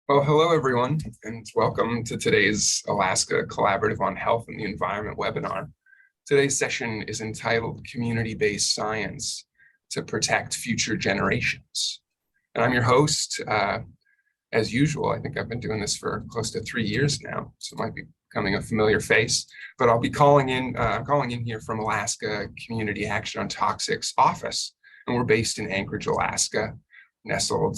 Well, hello, everyone, and welcome to today's Alaska Collaborative on Health and the Environment webinar. Today's session is entitled Community Based Science to Protect Future Generations. And I'm your host. As usual, I think I've been doing this for close to 3 years now, so it might be becoming a familiar face, but I'll be calling in here from Alaska Community Action on Toxics office, and we're based in Anchorage, Alaska, nestled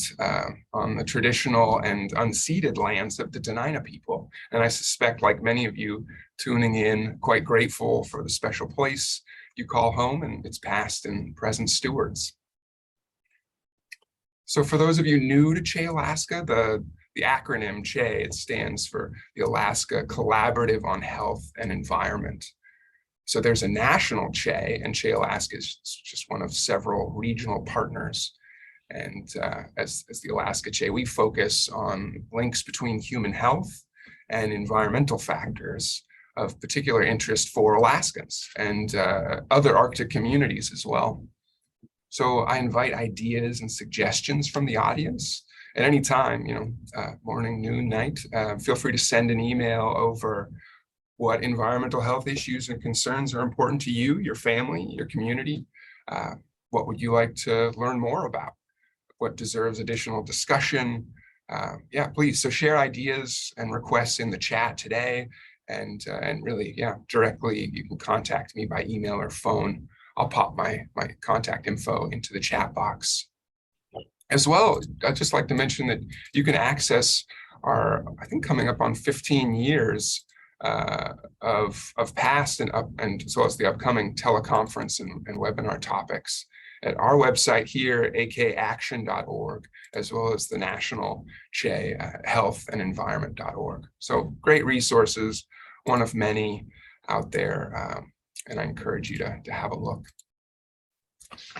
on the traditional and unceded lands of the Dena'ina people. And I suspect, like many of you tuning in, quite grateful for the special place you call home and its past and present stewards. So for those of you new to CHE Alaska, the acronym CHE, it stands for the Alaska Collaborative on Health and Environment. So there's a national CHE, and CHE Alaska is just one of several regional partners. And as the Alaska CHE, we focus on links between human health and environmental factors of particular interest for Alaskans and other Arctic communities as well. So I invite ideas and suggestions from the audience at any time, morning, noon, night. Feel free to send an email over what environmental health issues and concerns are important to you, your family, your community. What would you like to learn more about? What deserves additional discussion? Yeah, please. So share ideas and requests in the chat today, and really, directly you can contact me by email or phone. I'll pop my contact info into the chat box. As well, I'd just like to mention that you can access our, I think, coming up on 15 years of past and as well as the upcoming teleconference and webinar topics at our website here, akaction.org, as well as the national CHE, healthandenvironment.org. So great resources, one of many out there, and I encourage you to have a look.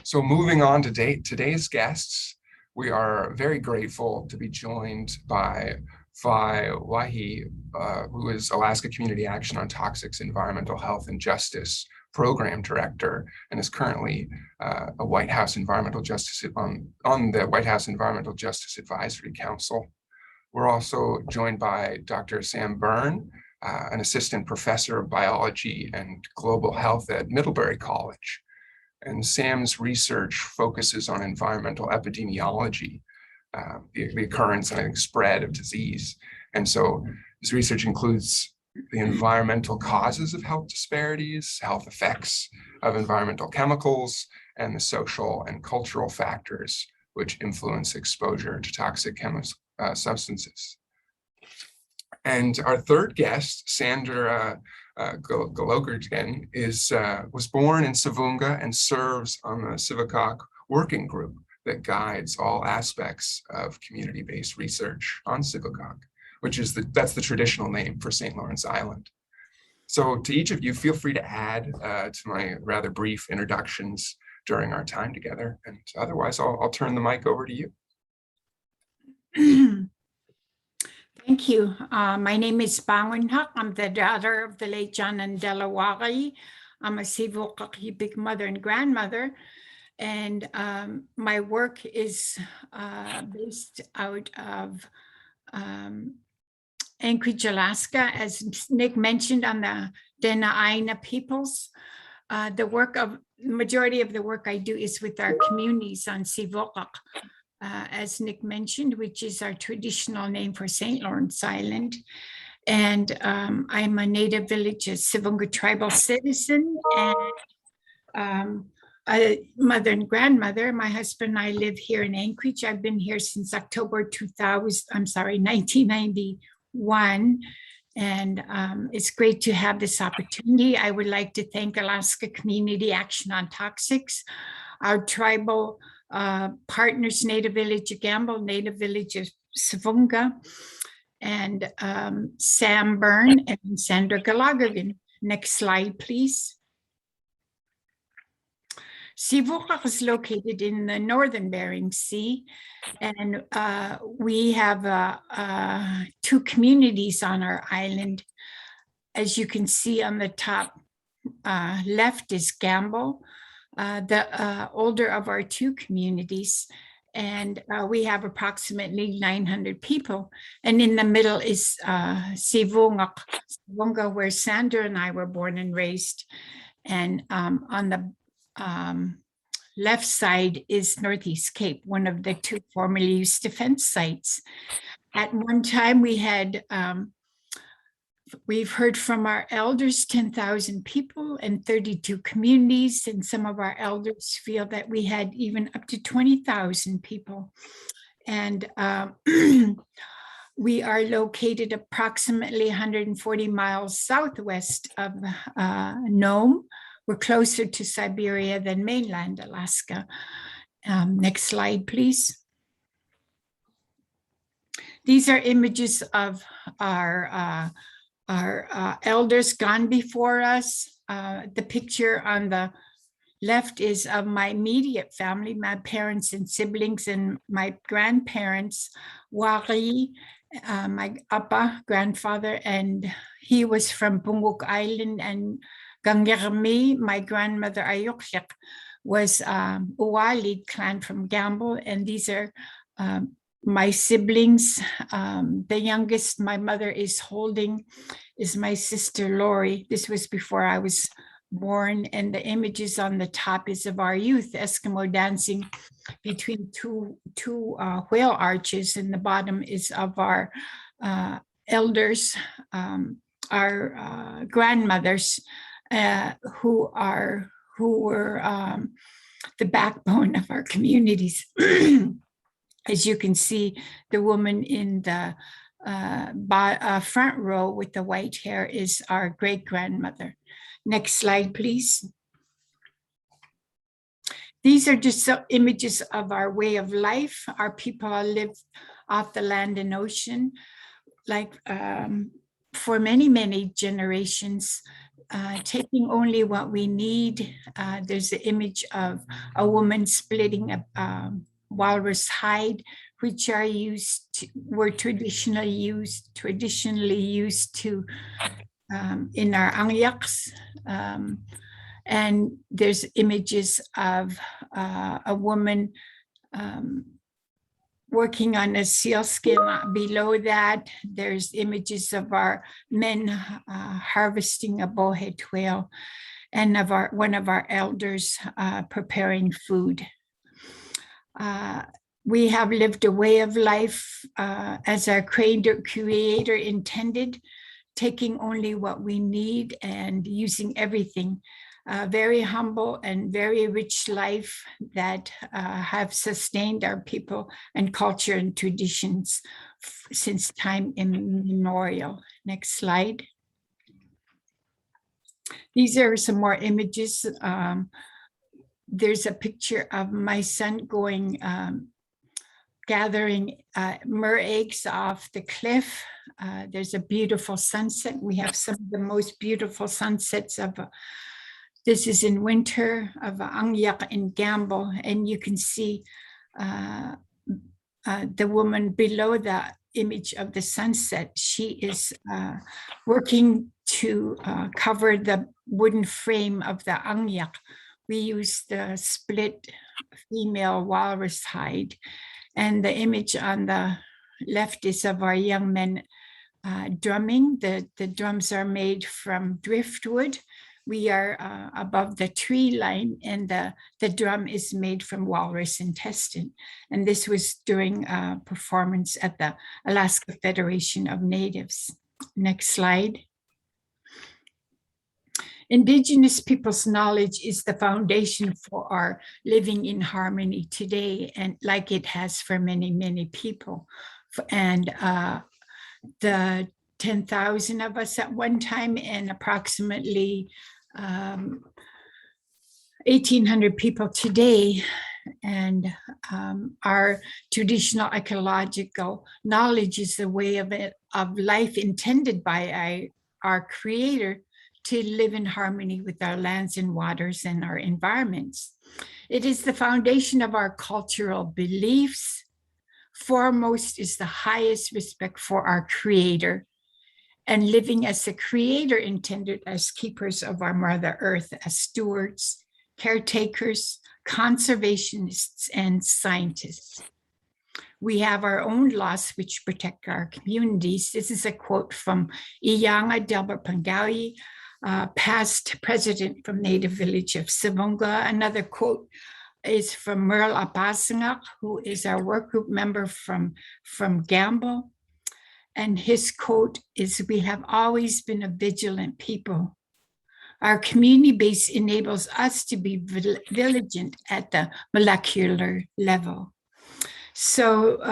So moving on to today's guests, we are very grateful to be joined by Vi Wahi, who is Alaska Community Action on Toxics, Environmental Health and Justice Program Director, and is currently a White House Environmental Justice on the White House Environmental Justice Advisory Council. We're also joined by Dr. Sam Byrne, an assistant professor of biology and global health at Middlebury College. And Sam's research focuses on environmental epidemiology, the occurrence and I think spread of disease. And so his research includes the environmental causes of health disparities, health effects of environmental chemicals, and the social and cultural factors which influence exposure to toxic substances. And our third guest, Sandra Galogergen, was born in Savoonga and serves on the Sivuqaq working group that guides all aspects of community-based research on Sivuqaq, which is that's the traditional name for St. Lawrence Island. So to each of you, feel free to add to my rather brief introductions during our time together. And otherwise, I'll turn the mic over to you. Thank you. My name is Sivuqaq. I'm the daughter of the late John and Della Wari. I'm a Sivuqaq Yupik mother and grandmother. And my work is based out of Anchorage, Alaska, as Nick mentioned, on the Dena'ina peoples. The majority of the work I do is with our communities on Sivuqaq, as Nick mentioned, which is our traditional name for St. Lawrence Island. And I'm a native village Savoonga tribal citizen and a mother and grandmother. My husband and I live here in Anchorage. I've been here since October 1991. And it's great to have this opportunity. I would like to thank Alaska Community Action on Toxics Our tribal partners, Native Village of Gambell, Native Village of Savoonga, and Sam Byrne and Sandra Gallagher. Next slide, please. Sivuqaq is located in the northern Bering Sea, and we have 2 communities on our island. As you can see on the top left is Gambell, the older of our 2 communities, and we have approximately 900 people. And in the middle is Savoonga, where Sandra and I were born and raised. And on the left side is Northeast Cape, one of the 2 formerly used defense sites. At one time we had, we've heard from our elders, 10,000 people and 32 communities, and some of our elders feel that we had even up to 20,000 people. And we are located approximately 140 miles southwest of Nome. We're closer to Siberia than mainland Alaska. Next slide, please. These are images of our elders gone before us. The picture on the left is of my immediate family, my parents and siblings, and my grandparents, Wari, my Appa, grandfather, and he was from Sivuqaq Island, and Gangermi, my grandmother Ayuqyak, was Uwali clan from Gambell, and these are my siblings. The youngest my mother is holding is my sister Lori. This was before I was born, and the images on the top is of our youth, Eskimo dancing between two whale arches, and the bottom is of our elders, our grandmothers, who were the backbone of our communities. As you can see, the woman in the front row with the white hair is our great-grandmother. Next slide, please. These are just some images of our way of life. Our people live off the land and ocean, like for many, many generations, taking only what we need. There's an image of a woman splitting a walrus hide, which were traditionally used to in our angyaks. And there's images of a woman working on a sealskin. Below that, there's images of our men harvesting a bowhead whale, and of one of our elders preparing food. We have lived a way of life as our creator intended, taking only what we need and using everything. Very humble and very rich life that have sustained our people and culture and traditions since time immemorial. Next slide. These are some more images. There's a picture of my son going gathering mer eggs off the cliff. There's a beautiful sunset. We have some of the most beautiful sunsets of this is in winter of Angyak and Gambell, and you can see the woman below the image of the sunset. She is working to cover the wooden frame of the Angyak. We use the split female walrus hide, and the image on the left is of our young men drumming. The drums are made from driftwood. We are above the tree line, and the drum is made from walrus intestine. And this was during a performance at the Alaska Federation of Natives. Next slide. Indigenous people's knowledge is the foundation for our living in harmony today, and like it has for many, many people. And the 10,000 of us at one time, and approximately 1,800 people today. And our traditional ecological knowledge is the way of life intended by our Creator to live in harmony with our lands and waters and our environments. It is the foundation of our cultural beliefs. Foremost is the highest respect for our Creator and living as the Creator intended, as keepers of our Mother Earth, as stewards, caretakers, conservationists, and scientists. We have our own laws which protect our communities. This is a quote from Iyanga Delbert Pangawi, past president from native village of Savoonga. Another quote is from Merle Apasangak, who is our work group member from Gambell. And his quote is, "We have always been a vigilant people. Our community base enables us to be vigilant at the molecular level." So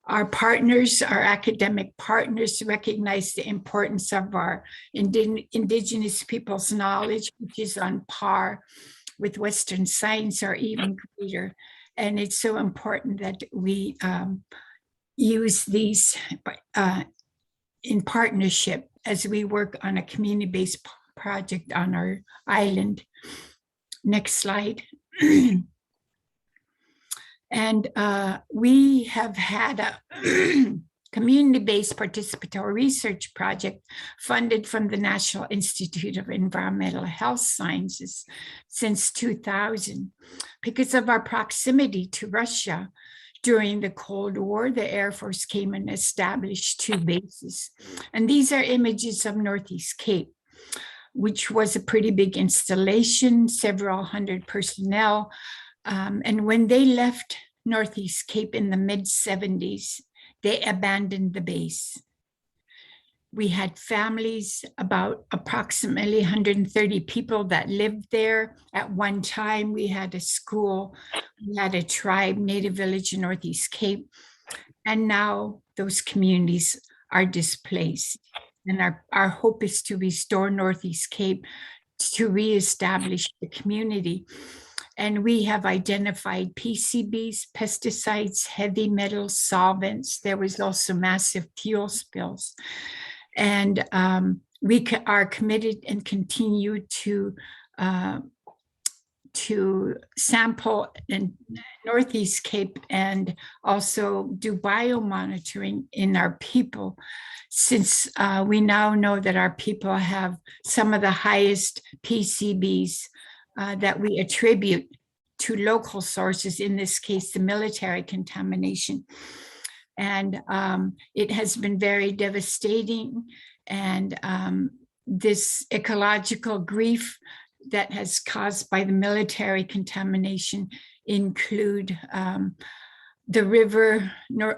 our partners, our academic partners, recognize the importance of our indigenous people's knowledge, which is on par with Western science or even greater. And it's so important that we use these in partnership as we work on a community-based project on our island. Next slide. And we have had a community-based participatory research project funded from the National Institute of Environmental Health Sciences since 2000. Because of our proximity to Russia, during the Cold War, the Air Force came and established 2 bases. And these are images of Northeast Cape, which was a pretty big installation, several hundred personnel. And when they left Northeast Cape in the mid-70s, they abandoned the base. We had families, about approximately 130 people that lived there. At one time, we had a school, we had a tribe, native village in Northeast Cape. And now those communities are displaced. And our hope is to restore Northeast Cape, to reestablish the community. And we have identified PCBs, pesticides, heavy metals, solvents. There was also massive fuel spills. And we are committed and continue to sample in Northeast Cape and also do biomonitoring in our people, since we now know that our people have some of the highest PCBs that we attribute to local sources, in this case, the military contamination. And it has been very devastating. And this ecological grief that has caused by the military contamination include the river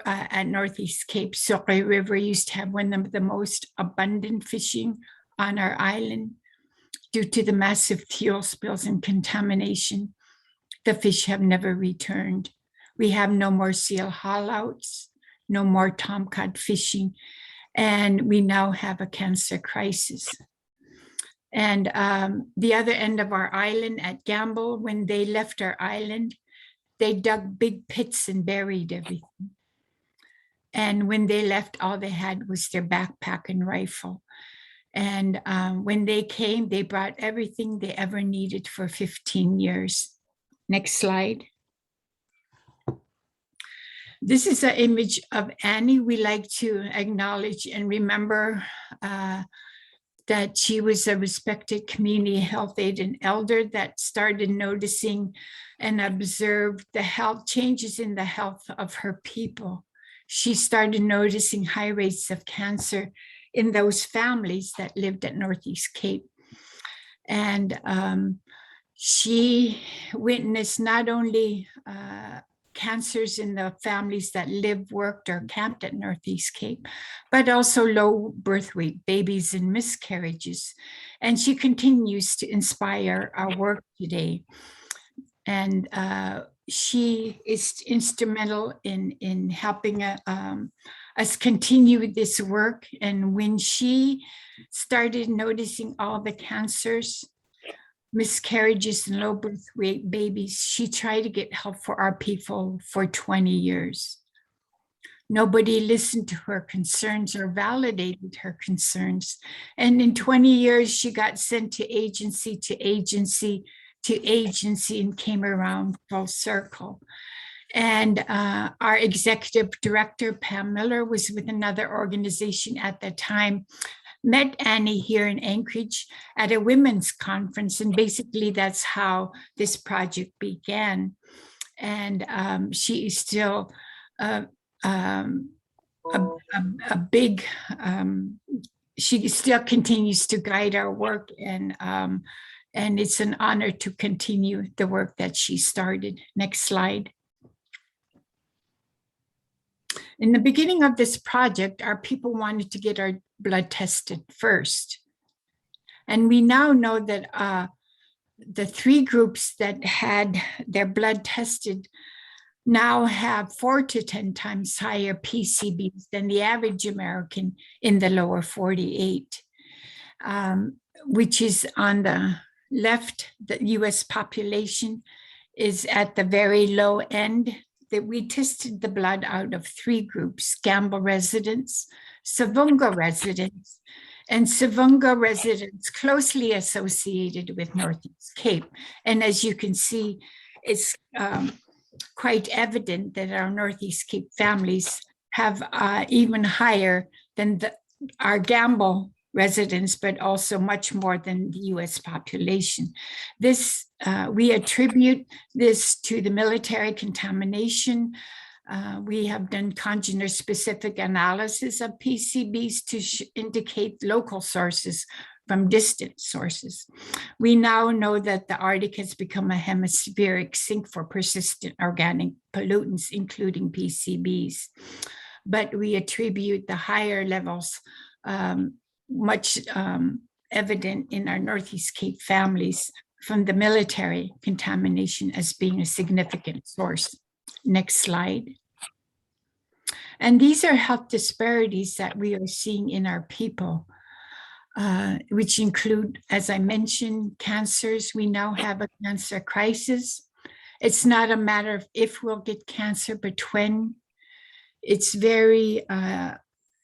at Northeast Cape. Sivuqaq River used to have one of the most abundant fishing on our island. Due to the massive fuel spills and contamination, the fish have never returned. We have no more seal haulouts, no more tomcod fishing, and we now have a cancer crisis. And the other end of our island at Gambell, when they left our island, they dug big pits and buried everything. And when they left, all they had was their backpack and rifle. And when they came, they brought everything they ever needed for 15 years. Next slide. This is an image of Annie. We like to acknowledge and remember that she was a respected community health aide and elder that started noticing and observed the health changes in the health of her people. She started noticing high rates of cancer in those families that lived at Northeast Cape. And she witnessed not only cancers in the families that lived, worked, or camped at Northeast Cape, but also low birth weight babies and miscarriages. And she continues to inspire our work today. And she is instrumental in helping us continue this work. And when she started noticing all the cancers, miscarriages and low birth weight babies. She tried to get help for our people for 20 years. Nobody listened to her concerns or validated her concerns. And in 20 years, she got sent to agency to agency to agency and came around full circle. And our executive director, Pam Miller, was with another organization at the time, met Annie here in Anchorage at a women's conference. And basically that's how this project began. And she is still a big, she still continues to guide our work, and it's an honor to continue the work that she started. Next slide. In the beginning of this project, our people wanted to get our blood tested first. And we now know that the 3 groups that had their blood tested now have 4 to 10 times higher PCBs than the average American in the lower 48, which is on the left. The US population is at the very low end. That we tested the blood out of 3 groups: Gambell residents, Savoonga residents, and Savoonga residents closely associated with Northeast Cape. And as you can see, it's quite evident that our Northeast Cape families have even higher than our Gambell residents, but also much more than the US population. This, we attribute this to the military contamination. We have done congener-specific analysis of PCBs to indicate local sources from distant sources. We now know that the Arctic has become a hemispheric sink for persistent organic pollutants, including PCBs. But we attribute the higher levels much evident in our Northeast Cape families from the military contamination as being a significant source. Next slide. And these are health disparities that we are seeing in our people, which include, as I mentioned, cancers. We now have a cancer crisis. It's not a matter of if we'll get cancer, but when. It's very,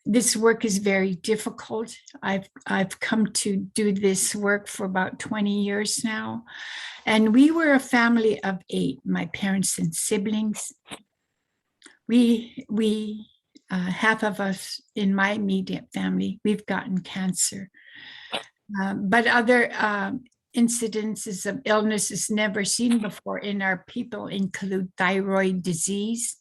this work is very difficult. I've come to do this work for about 20 years now. And we were a family of 8, my parents and siblings. Half of us in my immediate family, we've gotten cancer. But other incidences of illnesses never seen before in our people include thyroid disease,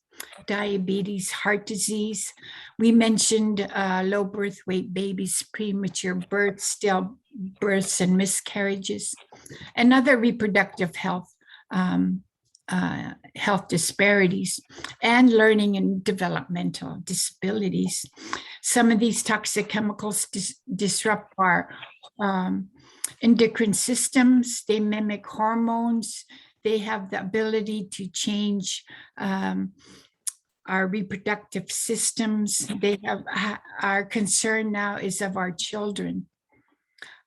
diabetes, heart disease. We mentioned low birth weight babies, premature births, stillbirths and miscarriages, and other reproductive health disparities, and learning and developmental disabilities. Some of these toxic chemicals disrupt our endocrine systems. They mimic hormones. They have the ability to change our reproductive systems. They have, our concern now is of our children.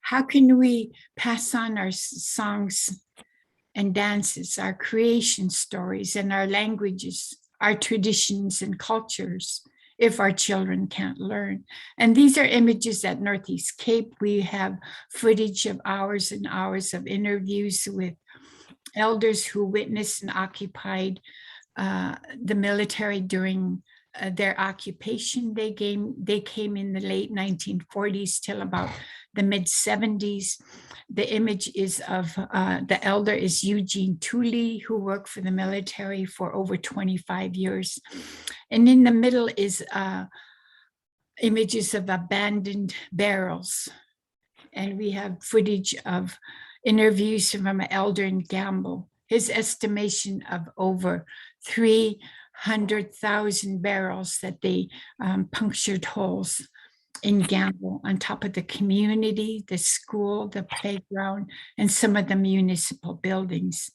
How can we pass on our songs and dances, our creation stories and our languages, our traditions and cultures, if our children can't learn? And these are images at Northeast Cape. We have footage of hours and hours of interviews with elders who witnessed and occupied the military during their occupation. They came in the late 1940s till about the mid 70s. The image is of the elder is Eugene Tooley, who worked for the military for over 25 years. And in the middle is images of abandoned barrels. And we have footage of interviews from an elder in Gambell. His estimation of over 300,000 barrels that they punctured holes in Gambell on top of the community, the school, the playground, and some of the municipal buildings.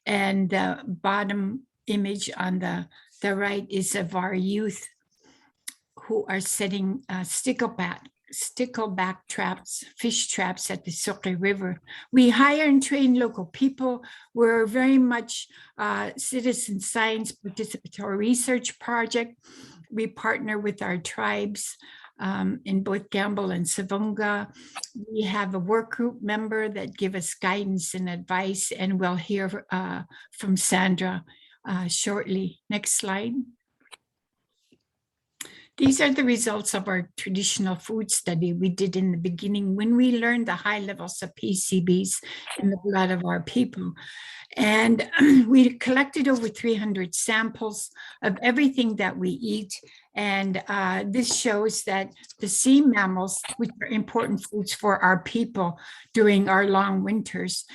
And the bottom image on the right is of our youth who are setting stickleback traps, fish traps at the Sivuqaq River. We hire and train local people. We're very much citizen science participatory research project. We partner with our tribes in both Gambell and Savoonga. We have a work group member that give us guidance and advice, and we'll hear from Sandra shortly. Next slide. These are the results of our traditional food study we did in the beginning when we learned the high levels of PCBs in the blood of our people. And we collected over 300 samples of everything that we eat. And this shows that the sea mammals, which are important foods for our people during our long winters,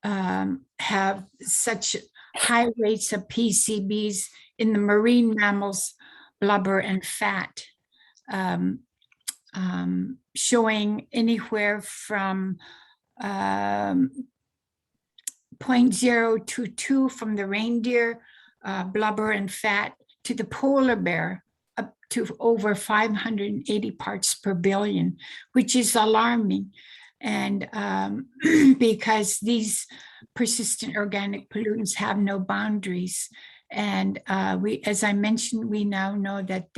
have such high rates of PCBs in the marine mammals, blubber and fat, showing anywhere from 0.022 from the reindeer, blubber and fat, to the polar bear, up to over 580 parts per billion, which is alarming. And because these persistent organic pollutants have no boundaries. And as I mentioned, we now know that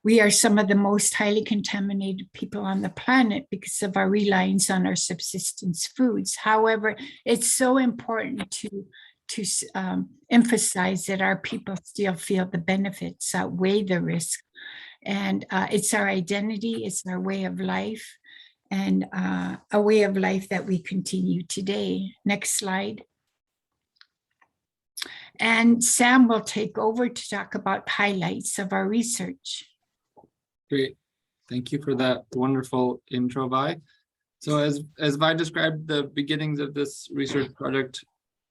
we are some of the most highly contaminated people on the planet because of our reliance on our subsistence foods. However, it's so important to emphasize that our people still feel the benefits outweigh the risk. And it's our identity, it's our way of life, and a way of life that we continue today. Next slide. And Sam will take over to talk about highlights of our research. Great. Thank you for that wonderful intro, Vi. So as Vi described the beginnings of this research project,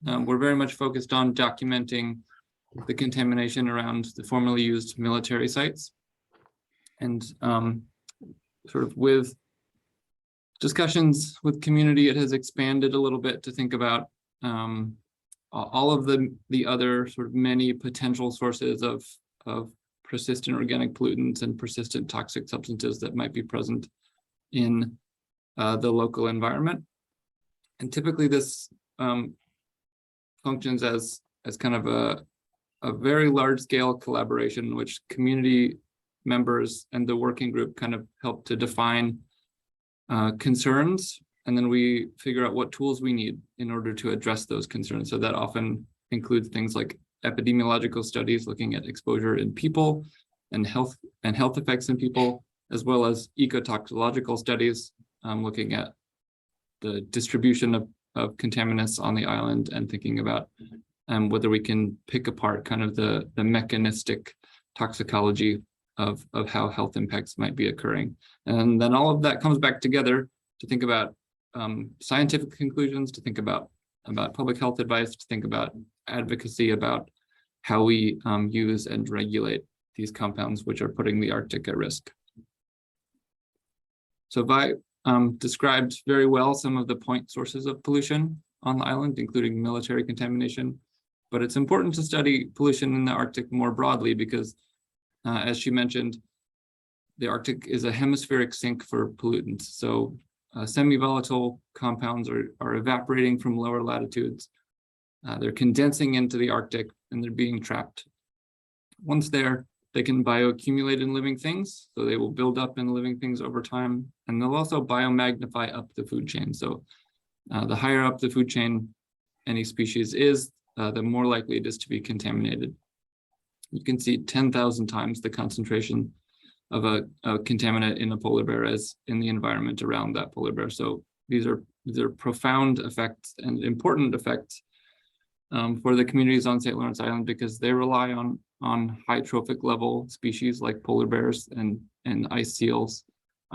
we're very much focused on documenting the contamination around the formerly used military sites. And sort of with discussions with community, it has expanded a little bit to think about all of the other sort of many potential sources of persistent organic pollutants and persistent toxic substances that might be present in the local environment. And typically this functions as kind of a very large scale collaboration in which community members and the working group kind of help to define concerns, and then we figure out what tools we need in order to address those concerns. So that often includes things like epidemiological studies looking at exposure in people and health effects in people, as well as ecotoxicological studies looking at the distribution of contaminants on the island and thinking about whether we can pick apart kind of the mechanistic toxicology of how health impacts might be occurring. And then all of that comes back together to think about scientific conclusions, to think about public health advice, to think about advocacy about how we use and regulate these compounds which are putting the Arctic at risk. So Vi described very well some of the point sources of pollution on the island, including military contamination. But it's important to study pollution in the Arctic more broadly because, as she mentioned, the Arctic is a hemispheric sink for pollutants. So semi-volatile compounds are evaporating from lower latitudes. They're condensing into the Arctic and they're being trapped. Once there, they can bioaccumulate in living things. So they will build up in living things over time. And they'll also biomagnify up the food chain. So the higher up the food chain any species is, the more likely it is to be contaminated. You can see 10,000 times the concentration of a contaminant in a polar bear as in the environment around that polar bear. So these are profound effects and important effects for the communities on St. Lawrence Island because they rely on high trophic level species like polar bears and ice seals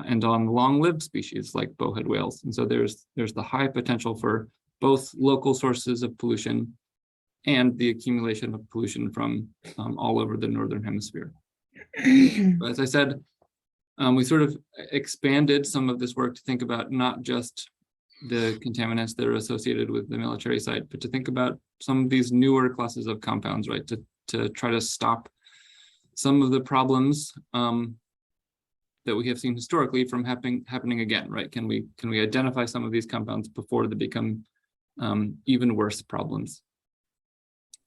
and on long-lived species like bowhead whales. And so there's the high potential for both local sources of pollution and the accumulation of pollution from all over the Northern Hemisphere. But as I said, we sort of expanded some of this work to think about not just the contaminants that are associated with the military site, but to think about some of these newer classes of compounds, right? To try to stop some of the problems that we have seen historically from happening again, right? Can we identify some of these compounds before they become even worse problems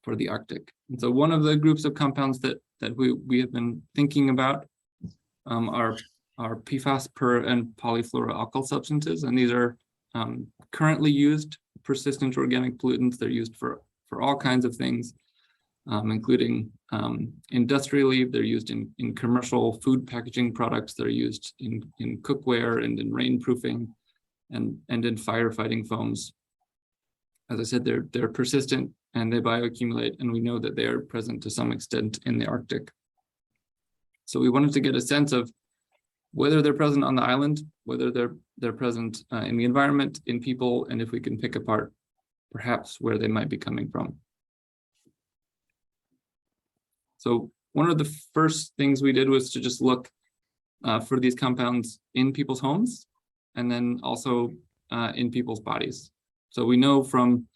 for the Arctic? And so one of the groups of compounds that we have been thinking about are PFAS, and polyfluoroalkyl substances, and these are currently used persistent organic pollutants. They're used for all kinds of things, including industrially. They're used in commercial food packaging products. They're used in cookware and in rainproofing and in firefighting foams. As I said, they're persistent and they bioaccumulate, and we know that they are present to some extent in the Arctic. So we wanted to get a sense of whether they're present on the island, whether they're present in the environment, in people, and if we can pick apart perhaps where they might be coming from. So one of the first things we did was to just look for these compounds in people's homes, and then also in people's bodies. So we know from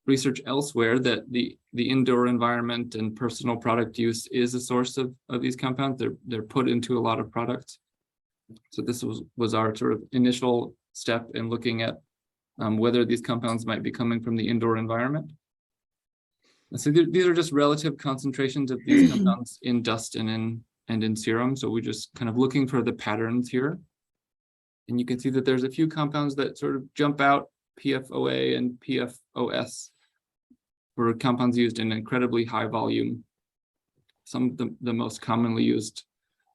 research elsewhere that the indoor environment and personal product use is a source of these compounds. They're put into a lot of products. So this was our sort of initial step in looking at whether these compounds might be coming from the indoor environment. So these are just relative concentrations of these compounds in dust and in serum. So we're just kind of looking for the patterns here. And you can see that there's a few compounds that sort of jump out. PFOA and PFOS were compounds used in incredibly high volume. Some of the most commonly used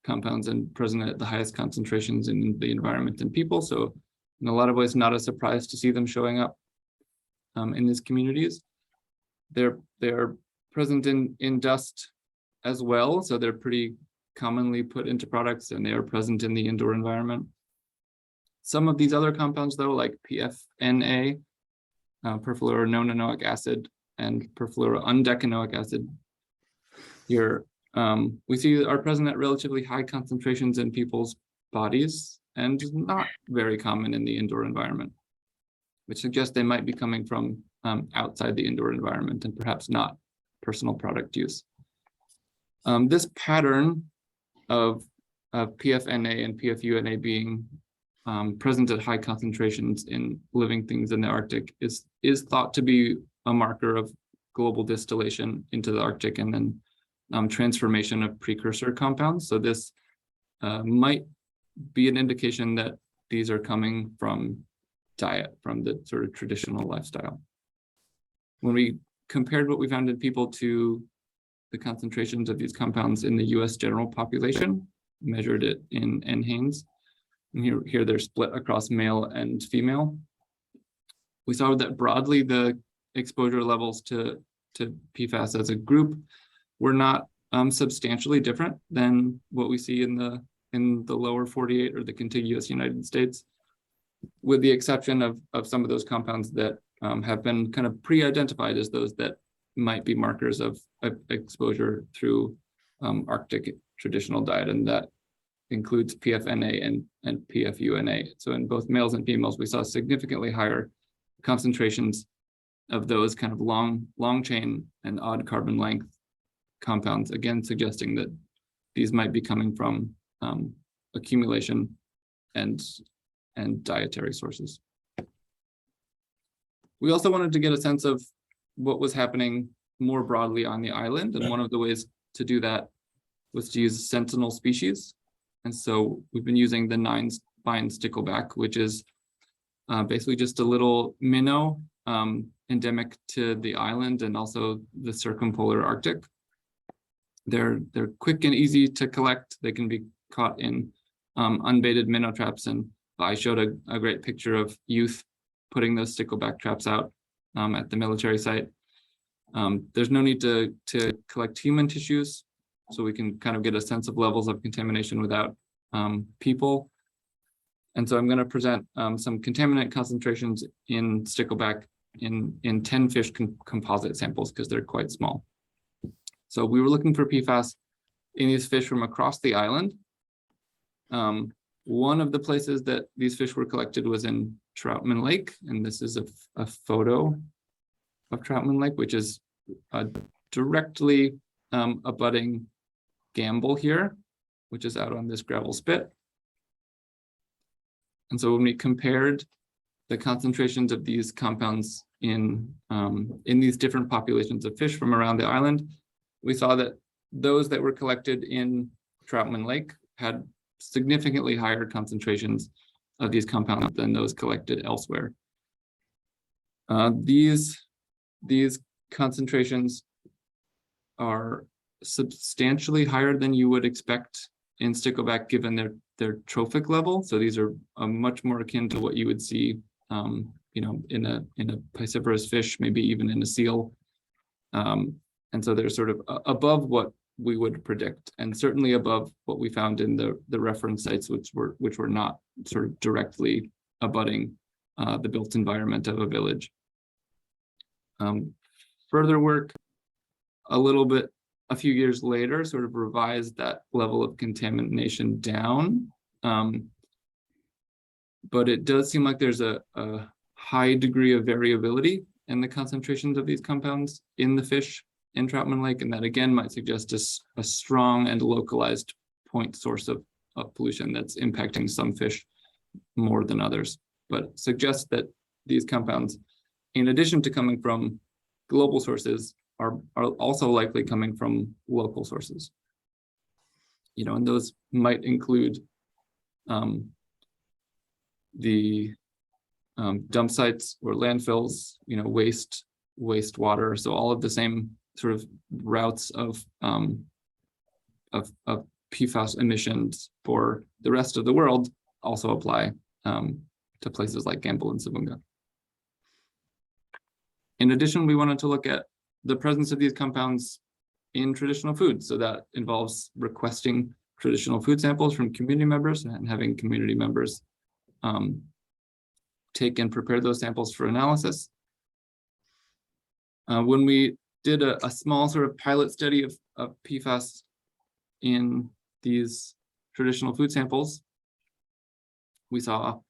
compounds and present at the highest concentrations in the environment and people. So in a lot of ways, not a surprise to see them showing up in these communities. They're present in dust as well. So they're pretty commonly put into products, and they are present in the indoor environment. Some of these other compounds, though, like PFNA, perfluorononoic acid, and perfluoroundecanoic acid, here we see are present at relatively high concentrations in people's bodies and not very common in the indoor environment, which suggests they might be coming from outside the indoor environment and perhaps not personal product use. This pattern of PFNA and PFUNA being present at high concentrations in living things in the Arctic is thought to be a marker of global distillation into the Arctic and then transformation of precursor compounds. So this might be an indication that these are coming from diet, from the sort of traditional lifestyle. When we compared what we found in people to the concentrations of these compounds in the US general population, measured it in NHANES, and here they're split across male and female. We saw that broadly the exposure levels to PFAS as a group were not substantially different than what we see in the lower 48 or the contiguous United States, with the exception of some of those compounds that have been kind of pre-identified as those that might be markers of exposure through Arctic traditional diet, and that includes PFNA and PFUNA. So in both males and females, we saw significantly higher concentrations of those kind of long chain and odd carbon length compounds, again suggesting that these might be coming from accumulation and dietary sources. We also wanted to get a sense of what was happening more broadly on the island, and one of the ways to do that was to use sentinel species. And so we've been using the 9-spine stickleback, which is basically just a little minnow endemic to the island and also the circumpolar Arctic. They're quick and easy to collect. They can be caught in unbaited minnow traps, and I showed a great picture of youth putting those stickleback traps out at the military site. There's no need to collect human tissues, so we can kind of get a sense of levels of contamination without people. And so I'm going to present some contaminant concentrations in stickleback in 10 fish composite samples because they're quite small. So we were looking for PFAS in these fish from across the island. One of the places that these fish were collected was in Troutman Lake, and this is a photo of Troutman Lake, which is directly abutting Gambell here. which is out on this gravel spit. And so when we compared the concentrations of these compounds in these different populations of fish from around the island, we saw that those that were collected in Troutman Lake had significantly higher concentrations of these compounds than those collected elsewhere. These concentrations are substantially higher than you would expect in stickleback given their trophic level. So these are much more akin to what you would see in a piscivorous fish, maybe even in a seal. And so they're sort of above what we would predict, and certainly above what we found in the reference sites, which were not sort of directly abutting the built environment of a village. Further work a few years later sort of revised that level of contamination down. But it does seem like there's a high degree of variability in the concentrations of these compounds in the fish in Troutman Lake, and that again might suggest a strong and localized point source of pollution that's impacting some fish more than others, but suggests that these compounds, in addition to coming from global sources, are also likely coming from local sources. And those might include the dump sites or landfills, wastewater. So all of the same sort of routes of PFAS emissions for the rest of the world also apply to places like Gambell and Savoonga. In addition, we wanted to look at the presence of these compounds in traditional foods. So that involves requesting traditional food samples from community members and having community members take and prepare those samples for analysis. When we did a small sort of pilot study of PFAS in these traditional food samples, we saw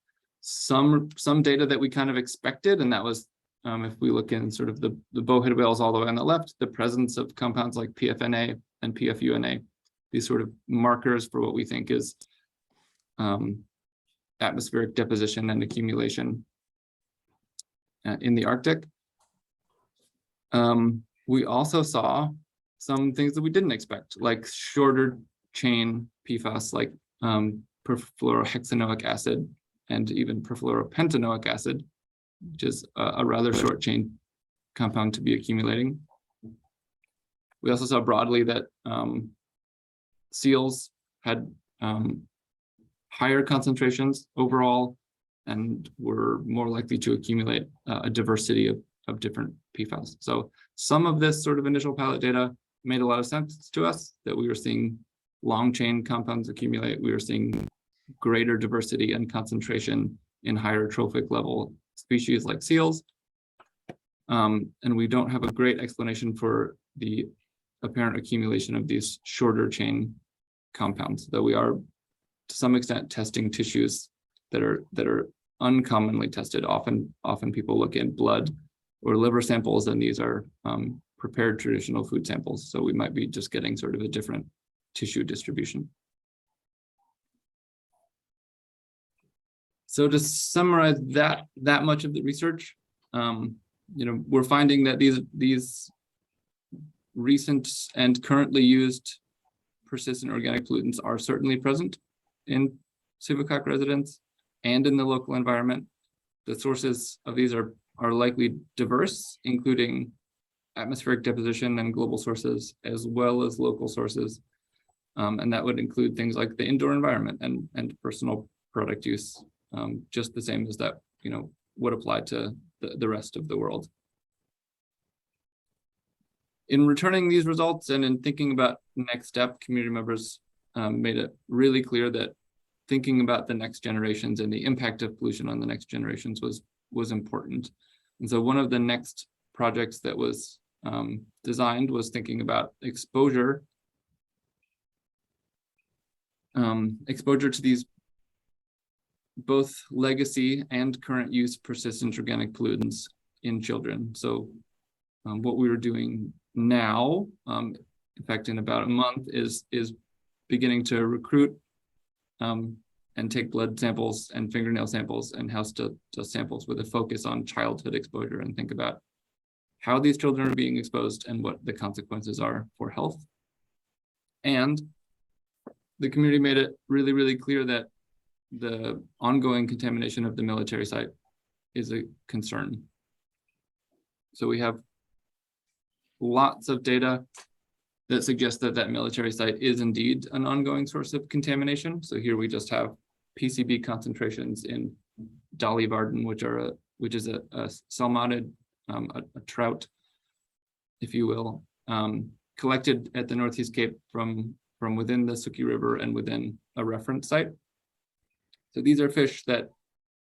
some data that we kind of expected, and that was if we look in sort of the bowhead whales all the way on the left, the presence of compounds like PFNA and PFUNA, these sort of markers for what we think is atmospheric deposition and accumulation in the Arctic. We also saw some things that we didn't expect, like shorter chain PFAS, like perfluorohexanoic acid and even perfluoropentanoic acid, which is a rather short chain compound to be accumulating. We also saw broadly that seals had higher concentrations overall and were more likely to accumulate a diversity of different PFAS. So some of this sort of initial pilot data made a lot of sense to us, that we were seeing long chain compounds accumulate. We were seeing greater diversity and concentration in higher trophic level species like seals. And we don't have a great explanation for the apparent accumulation of these shorter chain compounds, though we are to some extent testing tissues that are uncommonly tested. Often people look in blood or liver samples, and these are prepared traditional food samples. So we might be just getting sort of a different tissue distribution. So to summarize that much of the research, we're finding that these recent and currently used persistent organic pollutants are certainly present in Sivuqaq residents and in the local environment. The sources of these are likely diverse, including atmospheric deposition and global sources, as well as local sources. And that would include things like the indoor environment and personal product use, just the same as that would apply to the rest of the world. In returning these results and in thinking about the next step, community members made it really clear that thinking about the next generations and the impact of pollution on the next generations was important. And so one of the next projects that was designed was thinking about exposure to these both legacy and current use persistent organic pollutants in children. So what we were doing now, in fact, in about a month, is beginning to recruit and take blood samples and fingernail samples and house dust samples with a focus on childhood exposure and think about how these children are being exposed and what the consequences are for health. And the community made it really, really clear that the ongoing contamination of the military site is a concern. So we have lots of data that suggests that that military site is indeed an ongoing source of contamination. So here we just have PCB concentrations in Dollyvarden, which is a salmonid, a trout, if you will, collected at the Northeast Cape from within the Sivuqaq River and within a reference site. So these are fish that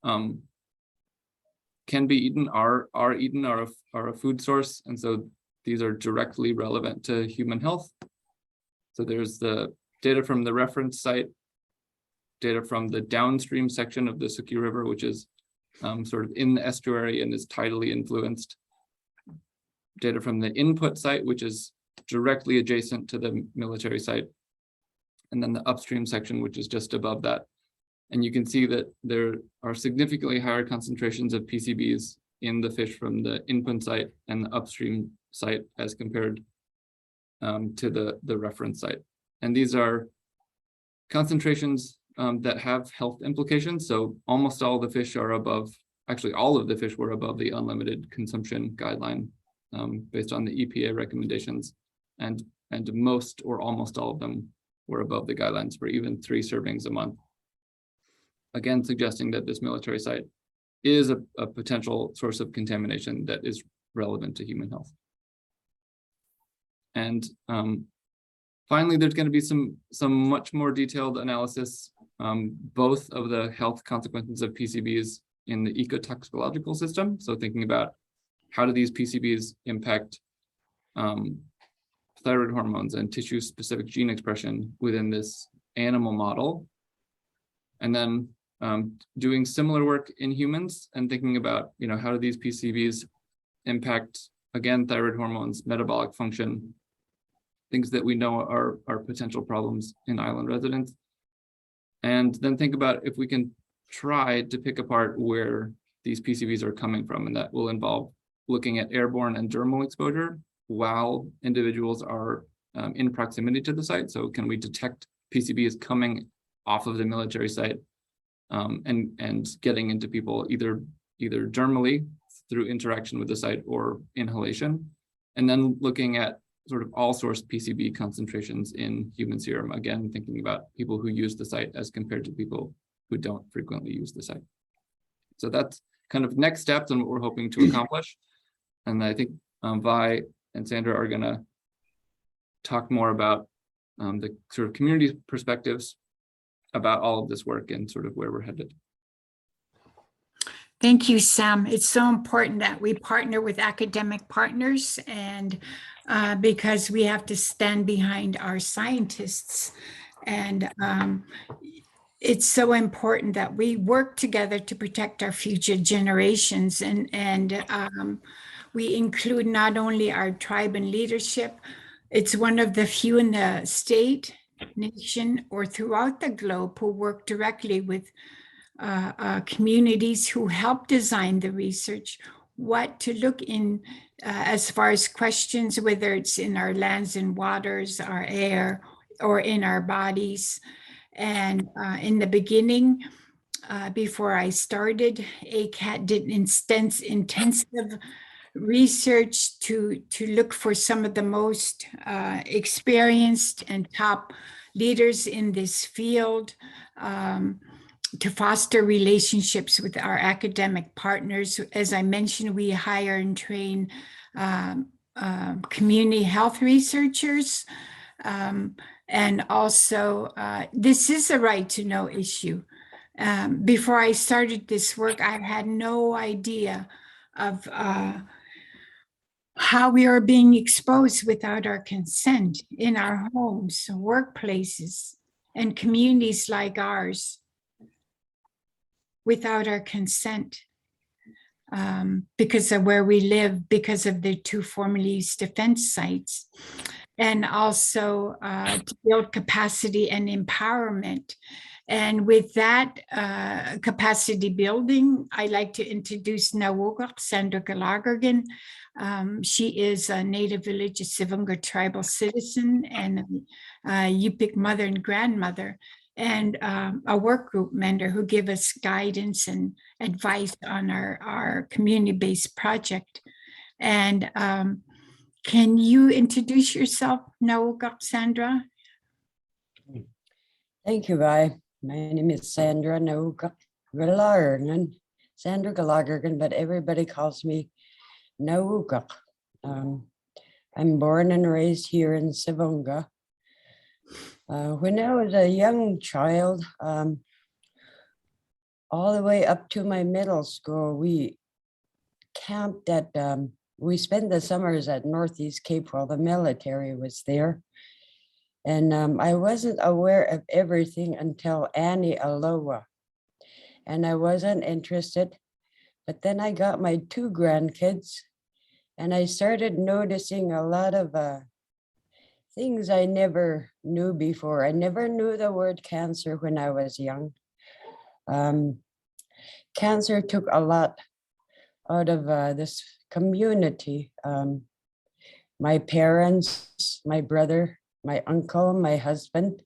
can be eaten, are eaten, are a food source, and so these are directly relevant to human health. So there's the data from the reference site, data from the downstream section of the Sivuqaq River, which is sort of in the estuary and is tidally influenced. Data from the input site, which is directly adjacent to the military site. And then the upstream section, which is just above that. And you can see that there are significantly higher concentrations of PCBs in the fish from the input site and the upstream site as compared to the reference site. And these are concentrations that have health implications. So almost all the fish are above, actually all of the fish were above the unlimited consumption guideline based on the EPA recommendations. And most or almost all of them were above the guidelines for even 3 servings a month. Again, suggesting that this military site is a potential source of contamination that is relevant to human health. And finally, there's going to be some much more detailed analysis, both of the health consequences of PCBs in the ecotoxicological system. So thinking about how do these PCBs impact thyroid hormones and tissue-specific gene expression within this animal model. And then doing similar work in humans and thinking about, how do these PCBs impact, again, thyroid hormones, metabolic function, things that we know are potential problems in island residents. And then think about if we can try to pick apart where these PCBs are coming from, and that will involve looking at airborne and dermal exposure while individuals are in proximity to the site. So can we detect PCBs coming off of the military site and getting into people either dermally through interaction with the site or inhalation, and then looking at sort of all source PCB concentrations in human serum, again, thinking about people who use the site as compared to people who don't frequently use the site. So that's kind of next steps and what we're hoping to accomplish. And I think Vi and Sandra are going to talk more about the sort of community perspectives about all of this work and sort of where we're headed. Thank you, Sam. It's so important that we partner with academic partners, and because we have to stand behind our scientists. And it's so important that we work together to protect our future generations. And we include not only our tribe and leadership, it's one of the few in the state, nation, or throughout the globe who work directly with communities who help design the research, what to look in as far as questions, whether it's in our lands and waters, our air, or in our bodies. And in the beginning, before I started, ACAT did intensive research to look for some of the most experienced and top leaders in this field, to foster relationships with our academic partners. As I mentioned, we hire and train community health researchers. And also, this is a right to know issue. Before I started this work, I had no idea of how we are being exposed without our consent in our homes, workplaces, and communities like ours, without our consent, because of where we live, because of the 2 formerly used defense sites. and also to build capacity and empowerment. And with that capacity building, I'd like to introduce Sivuqaq Sandra Gallagher. She is a native village Savoonga tribal citizen and Yupik mother and grandmother, and a work group member who give us guidance and advice on our community-based project. And can you introduce yourself, Sivuqaq Sandra? Thank you, Vi. My name is Sandra Gallagher, Sandra Gallagher, but everybody calls me Sivuqaq. I'm born and raised here in Savoonga. When I was a young child, all the way up to my middle school, we camped at, we spent the summers at Northeast Cape while the military was there. And I wasn't aware of everything until Annie Aloha. And I wasn't interested. But then I got my 2 grandkids and I started noticing a lot of things I never knew before. I never knew the word cancer when I was young. Cancer took a lot out of this community. My parents, my brother, my uncle, my husband.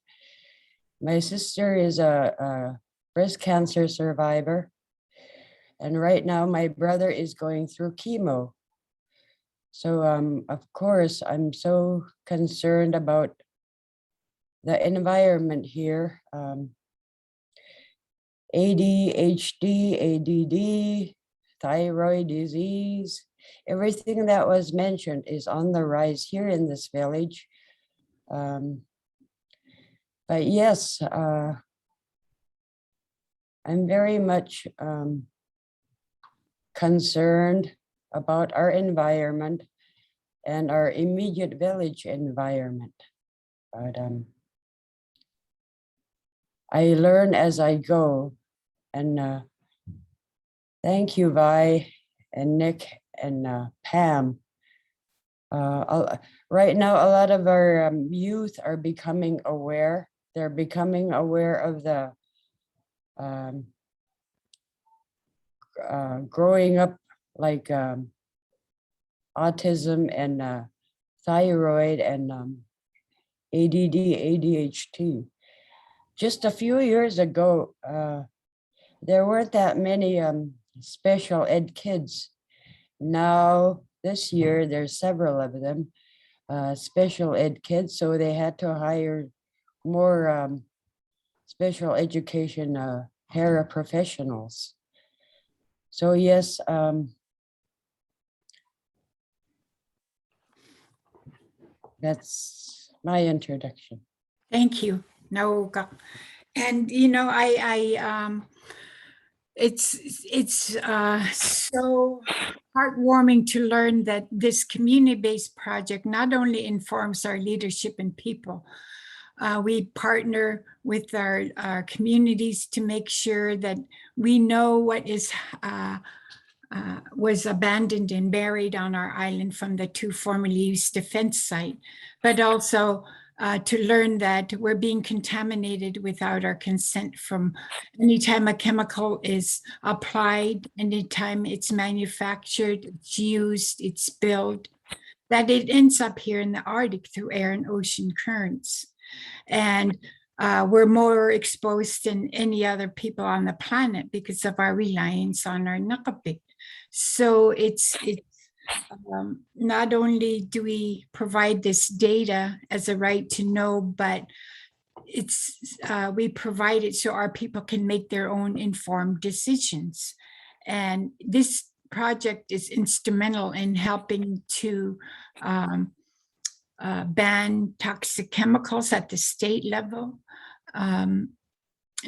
My sister is a breast cancer survivor. And right now my brother is going through chemo. So of course, I'm so concerned about the environment here. ADHD, ADD, thyroid disease, everything that was mentioned is on the rise here in this village. But yes, I'm very much concerned about our environment and our immediate village environment. But I learn as I go, and thank you, Vi and Nick and Pam. Right now, a lot of our youth are becoming aware. They're becoming aware of the growing up, like autism and thyroid and ADD, ADHD. Just a few years ago, there weren't that many special ed kids. Now, this year, there's several of them, special ed kids, so they had to hire more special education paraprofessionals. So yes, that's my introduction. Thank you, Sivuqaq. And you know, it's so heartwarming to learn that this community-based project not only informs our leadership and people. We partner with our communities to make sure that we know what is was abandoned and buried on our island from the 2 formerly used defense site, but also to learn that we're being contaminated without our consent from anytime a chemical is applied, anytime it's manufactured, it's used, it's spilled, that it ends up here in the Arctic through air and ocean currents. And we're more exposed than any other people on the planet because of our reliance on our Yupik. So it's not only do we provide this data as a right to know, but we provide it so our people can make their own informed decisions. And this project is instrumental in helping to ban toxic chemicals at the state level,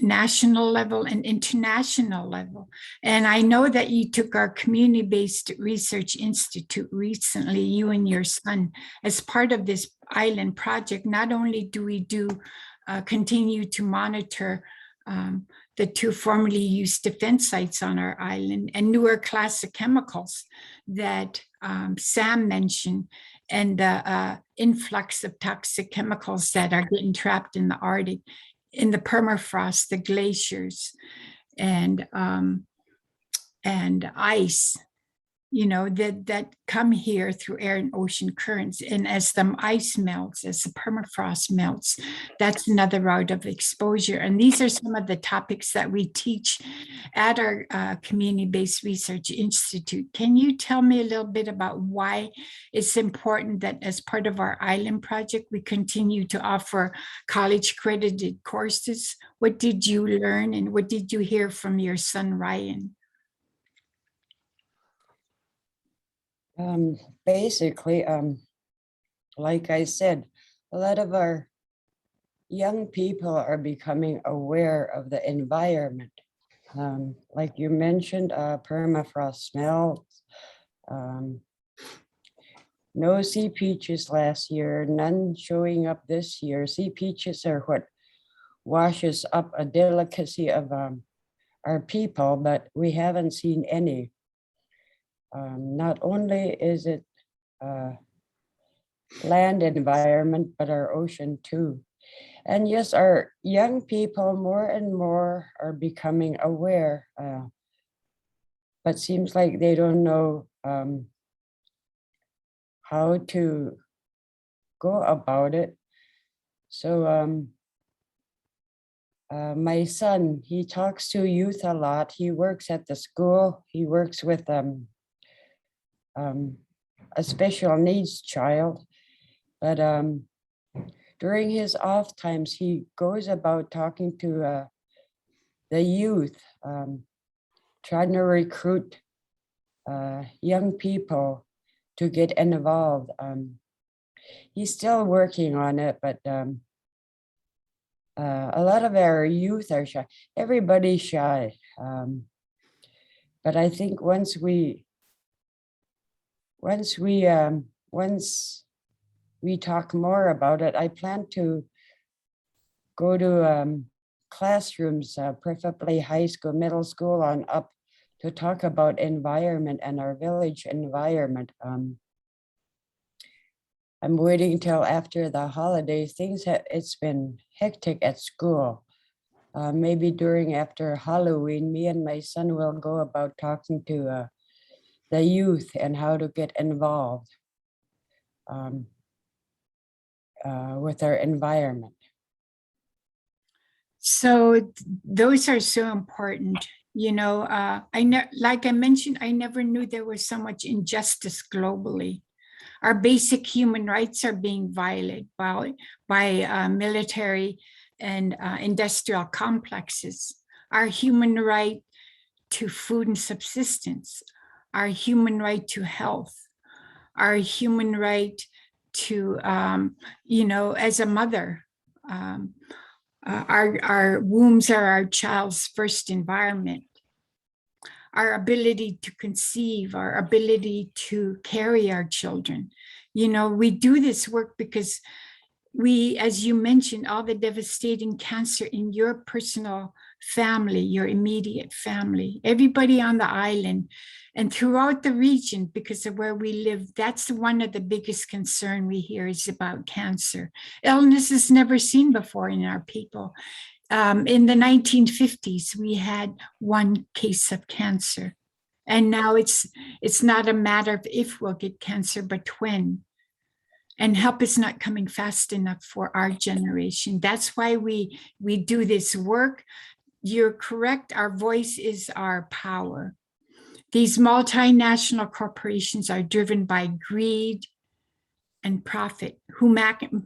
national level, and international level. And I know that you took our Community-Based Research Institute recently, you and your son, as part of this island project. Not only do we continue to monitor the 2 formerly used defense sites on our island and newer classic chemicals that Sam mentioned, and the influx of toxic chemicals that are getting trapped in the Arctic, in the permafrost, the glaciers, and ice, that come here through air and ocean currents. And as the ice melts, as the permafrost melts, that's another route of exposure. And these are some of the topics that we teach at our Community-Based Research Institute. Can you tell me a little bit about why it's important that as part of our island project, we continue to offer college-credited courses? What did you learn and what did you hear from your son, Ryan? Basically, like I said, a lot of our young people are becoming aware of the environment. Like you mentioned, permafrost melts. No sea peaches last year, none showing up this year. Sea peaches are what washes up a delicacy of our people, but we haven't seen any. Not only is it land environment, but our ocean too. And yes, our young people more and more are becoming aware, but seems like they don't know how to go about it. So my son, he talks to youth a lot. He works at the school. He works with a special needs child, but during his off times, he goes about talking to the youth, trying to recruit young people to get involved. He's still working on it, but a lot of our youth are shy. Everybody's shy. But I think once we talk more about it, I plan to go to classrooms, preferably high school, middle school on up, to talk about environment and our village environment. I'm waiting till after the holidays. It's been hectic at school. Maybe after Halloween, me and my son will go about talking to the youth and how to get involved with our environment. So those are so important. Like I mentioned, I never knew there was so much injustice globally. Our basic human rights are being violated by military and industrial complexes. Our human right to food and subsistence, our human right to health, our human right to, as a mother, our wombs are our child's first environment. Our ability to conceive, our ability to carry our children. We do this work because we, as you mentioned, all the devastating cancer in your personal family, your immediate family, everybody on the island and throughout the region, because of where we live, that's one of the biggest concern we hear is about cancer. Illness is never seen before in our people. In the 1950s, we had one case of cancer. And now it's not a matter of if we'll get cancer, but when. And help is not coming fast enough for our generation. That's why we do this work. You're correct, our voice is our power. These multinational corporations are driven by greed and profit, who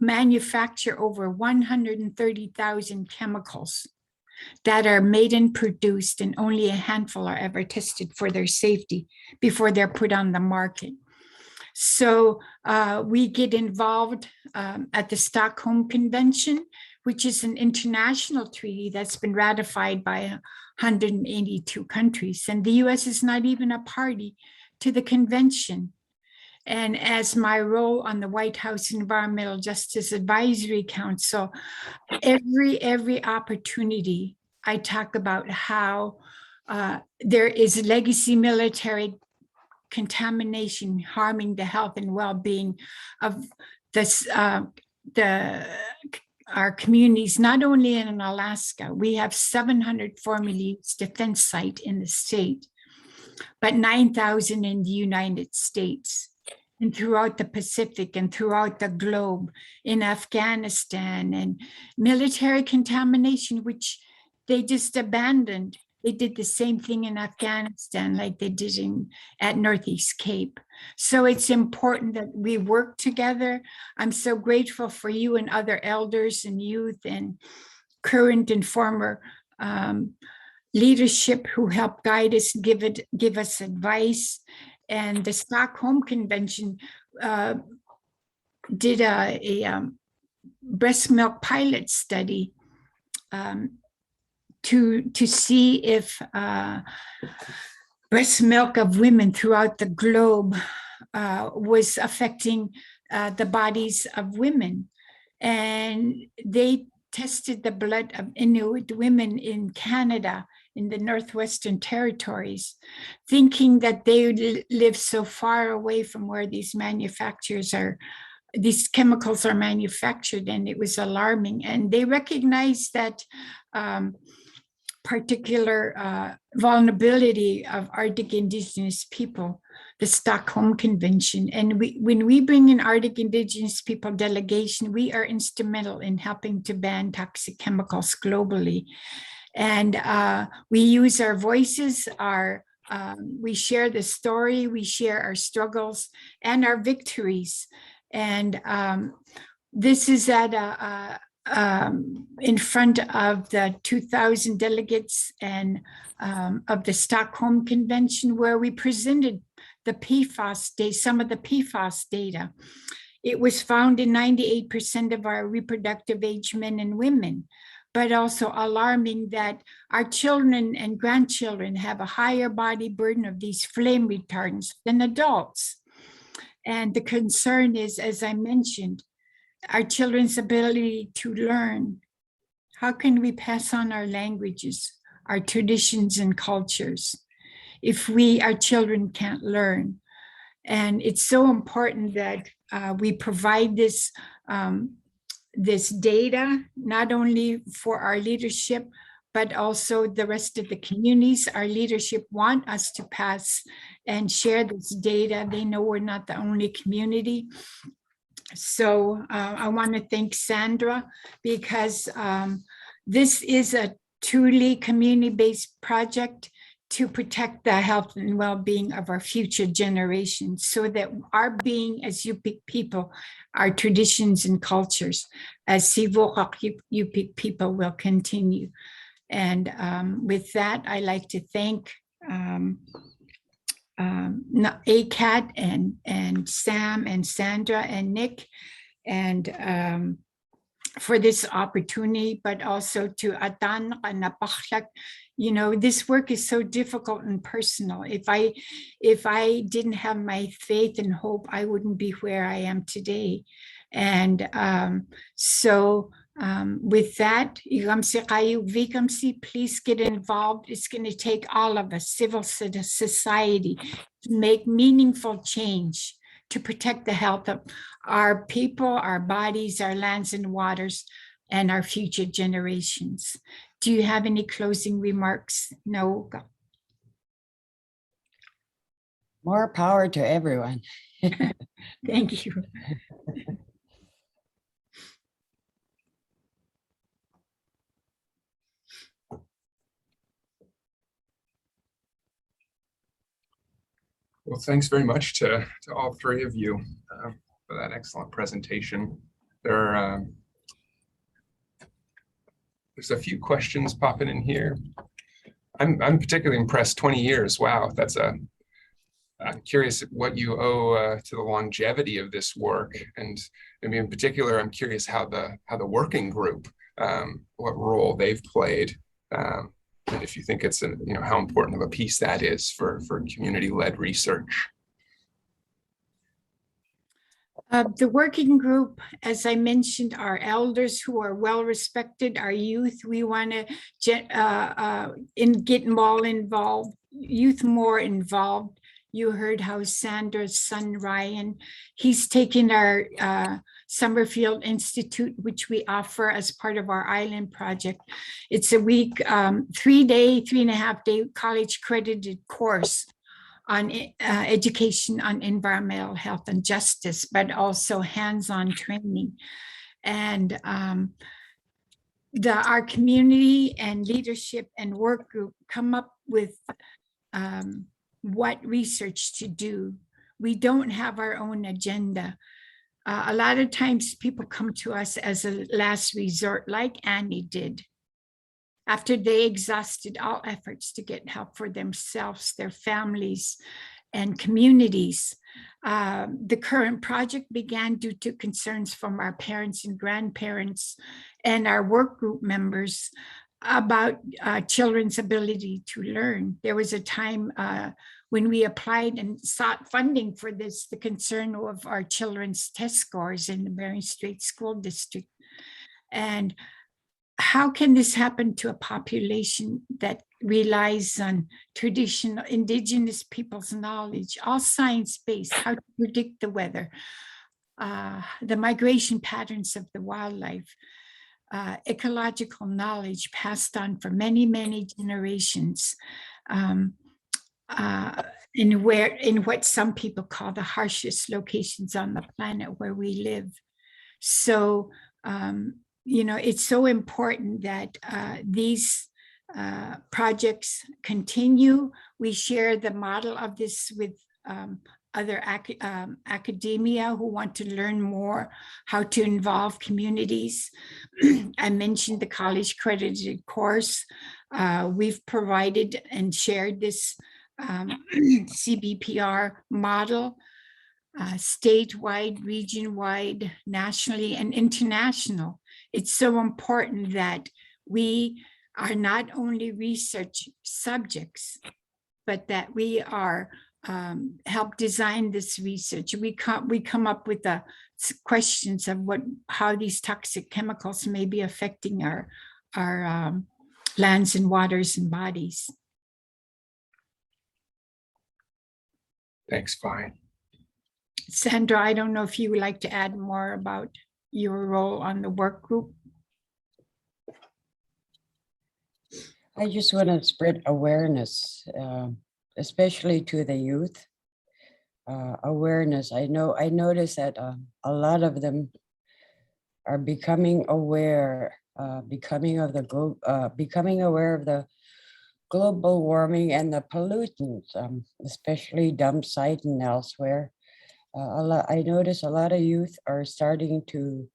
manufacture over 130,000 chemicals that are made and produced, and only a handful are ever tested for their safety before they're put on the market. So we get involved at the Stockholm Convention, which is an international treaty that's been ratified by 182 countries. And the US is not even a party to the convention. And as my role on the White House Environmental Justice Advisory Council, every opportunity I talk about how there is legacy military contamination harming the health and well-being of this, our communities, not only in Alaska. We have 700 formerly used defense site in the state, but 9,000 in the United States, and throughout the Pacific and throughout the globe, in Afghanistan, and military contamination, which they just abandoned. They did the same thing in Afghanistan like they did at Northeast Cape. So it's important that we work together. I'm so grateful for you and other elders and youth and current and former leadership who help guide us, give us advice. And the Stockholm Convention did a breast milk pilot study to see if breast milk of women throughout the globe was affecting the bodies of women. And they tested the blood of Inuit women in Canada, in the Northwestern Territories, thinking that they live so far away from where these chemicals are manufactured, and it was alarming. And they recognized that particular vulnerability of Arctic Indigenous people, the Stockholm Convention. And when we bring in Arctic Indigenous people delegation, we are instrumental in helping to ban toxic chemicals globally. And we use our voices, we share the story, we share our struggles and our victories. And this is at in front of the 2,000 delegates and of the Stockholm Convention, where we presented the PFAS some of the PFAS data. It was found in 98% of our reproductive age men and women, but also alarming that our children and grandchildren have a higher body burden of these flame retardants than adults. And the concern is, as I mentioned, our children's ability to learn. How can we pass on our languages, our traditions and cultures, if our children can't learn? And it's so important that we provide this data, not only for our leadership, but also the rest of the communities. Our leadership want us to pass and share this data. They know we're not the only community. So I want to thank Sandra, because this is a truly community-based project to protect the health and well-being of our future generations, so that our being as Yupik people, our traditions and cultures as Sivuqaq Yupik people will continue. And with that, I like to thank ACAT and Sam and Sandra and Nick, and for this opportunity, but also to Atan and Napakhlak. You know, this work is so difficult and personal. If I didn't have my faith and hope, I wouldn't be where I am today. And with that, please get involved. It's going to take all of us, civil society, to make meaningful change to protect the health of our people, our bodies, our lands and waters, and our future generations. Do you have any closing remarks? No. More power to everyone. Thank you. Well, thanks very much to all three of you for that excellent presentation. There's a few questions popping in here. I'm particularly impressed. 20 years. Wow, I'm curious what you owe to the longevity of this work, and I mean, in particular, I'm curious how the working group, what role they've played. And if you think it's how important of a piece that is for community-led research. The working group, as I mentioned, are elders who are well respected, our youth. We want to get more involved, You heard how Sandra's son, Ryan, he's taken our Summerfield Institute, which we offer as part of our island project. It's a week, 3.5 day college credited course on education on environmental health and justice, but also hands-on training. And our community and leadership and work group come up with what research to do. We don't have our own agenda. A lot of times people come to us as a last resort, like Annie did, after they exhausted all efforts to get help for themselves, their families, and communities. The current project began due to concerns from our parents and grandparents and our work group members about children's ability to learn. There was a time when we applied and sought funding for this, the concern of our children's test scores in the Bering Strait School District. And how can this happen to a population that relies on traditional indigenous people's knowledge, all science-based, how to predict the weather, the migration patterns of the wildlife, ecological knowledge passed on for many, many generations, in what some people call the harshest locations on the planet where we live. So, it's so important that these projects continue. We share the model of this with other academia who want to learn more how to involve communities. I mentioned the college credited course. We've provided and shared this CBPR model, statewide, region-wide, nationally, and international. It's so important that we are not only research subjects, but that we are help design this research. We come up with the questions of how these toxic chemicals may be affecting our lands and waters and bodies. Thanks, Vi. Sandra, I don't know if you would like to add more about your role on the work group. I just want to spread awareness, especially to the youth. Awareness. I notice that a lot of them are becoming aware, becoming aware of the global warming and the pollutants, especially dump site and elsewhere. I notice a lot of youth are starting to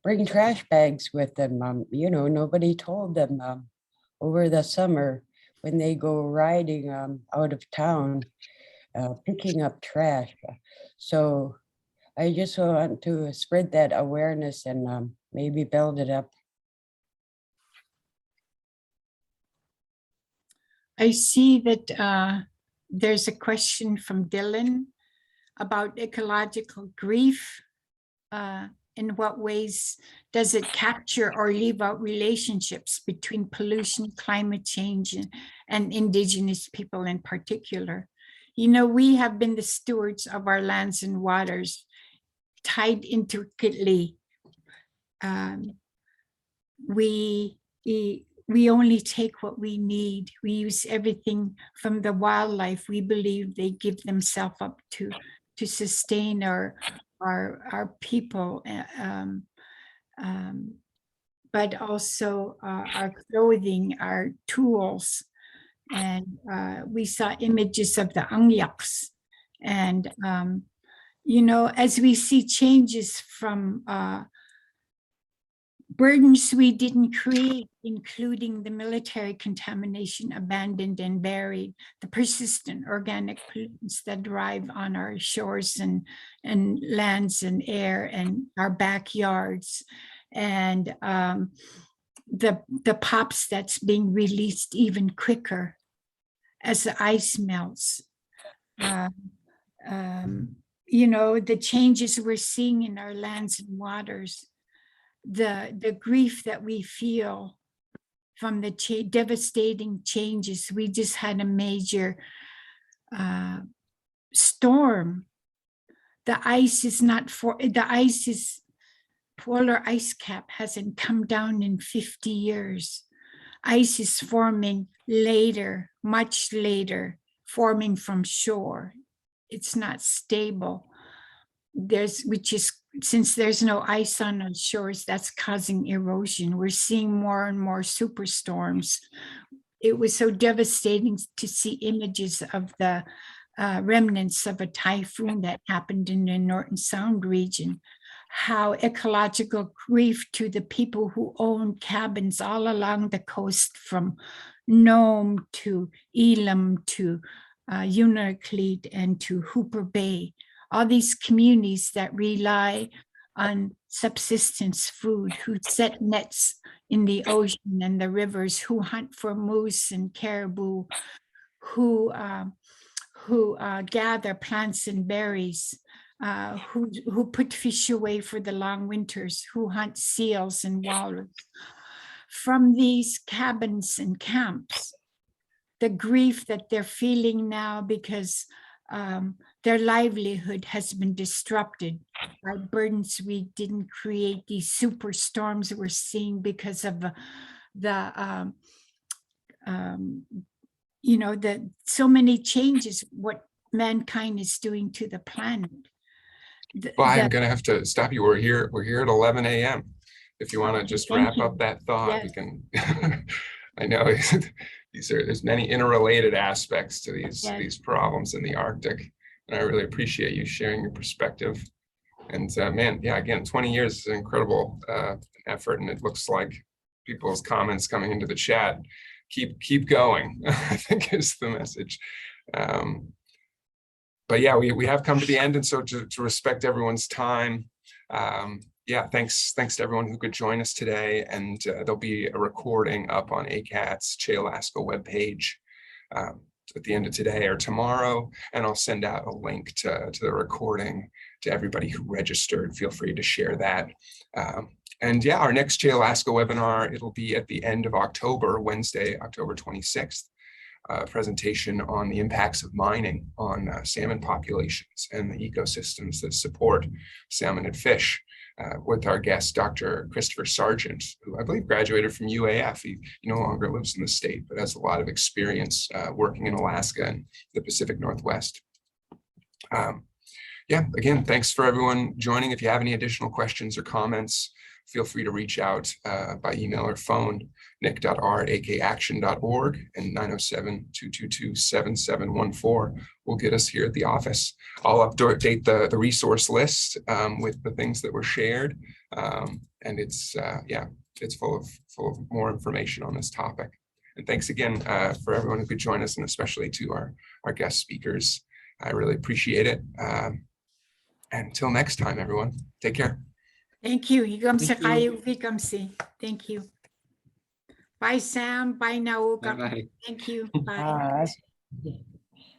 bring trash bags with them. Nobody told them over the summer when they go riding out of town, picking up trash. So I just want to spread that awareness and maybe build it up. I see that there's a question from Dylan about ecological grief. In what ways does it capture or leave out relationships between pollution, climate change, and indigenous people in particular? We have been the stewards of our lands and waters, tied intricately. We only take what we need. We use everything from the wildlife. We believe they give themselves up to sustain our people, but also our clothing, our tools. And we saw images of the angyaks. And, as we see changes from burdens we didn't create, including the military contamination abandoned and buried, the persistent organic pollutants that drive on our shores and lands and air and our backyards, and the pops that's being released even quicker as the ice melts. The changes we're seeing in our lands and waters, the grief that we feel from the devastating changes. We just had a major storm, the ice is not for the ice is polar ice cap hasn't come down in 50 years. Ice is forming later, much later, forming from shore. It's not stable. Since there's no ice on the shores, that's causing erosion. We're seeing more and more superstorms. It was so devastating to see images of the remnants of a typhoon that happened in the Norton Sound region. How ecological grief to the people who own cabins all along the coast from Nome to Elam to Unalakleet and to Hooper Bay. All these communities that rely on subsistence food, who set nets in the ocean and the rivers, who hunt for moose and caribou, who gather plants and berries, who put fish away for the long winters, who hunt seals and walrus. From these cabins and camps, the grief that they're feeling now because their livelihood has been disrupted by burdens we didn't create, these super storms we're seeing because of the so many changes what mankind is doing to the planet. Well, I'm going to have to stop you. We're here at 11 a.m. If you want to just wrap up that thought, we can. I know there's many interrelated aspects to these problems in the Arctic, and I really appreciate you sharing your perspective. And man, yeah, again, 20 years is an incredible effort, and it looks like people's comments coming into the chat keep going. I think is the message. But yeah, we have come to the end, and so to respect everyone's time, yeah, thanks to everyone who could join us today. And there'll be a recording up on ACAT's CHE-Alaska webpage at the end of today or tomorrow, and I'll send out a link to the recording to everybody who registered. Feel free to share that. And yeah, our next CHE-Alaska webinar, it'll be at the end of October, Wednesday, October 26th. Presentation on the impacts of mining on salmon populations and the ecosystems that support salmon and fish, with our guest, Dr. Christopher Sargent, who I believe graduated from UAF. He no longer lives in the state, but has a lot of experience working in Alaska and the Pacific Northwest. Yeah, again, thanks for everyone joining. If you have any additional questions or comments, feel free to reach out by email or phone, nick.r@akaction.org, and 907-222-7714 will get us here at the office. I'll update the resource list with the things that were shared, and it's full of more information on this topic. And thanks again for everyone who could join us, and especially to our guest speakers. I really appreciate it. And until next time, everyone, take care. Thank you. Thank you. Bye, Sam. Bye, Nauka. Bye-bye. Thank you. Bye.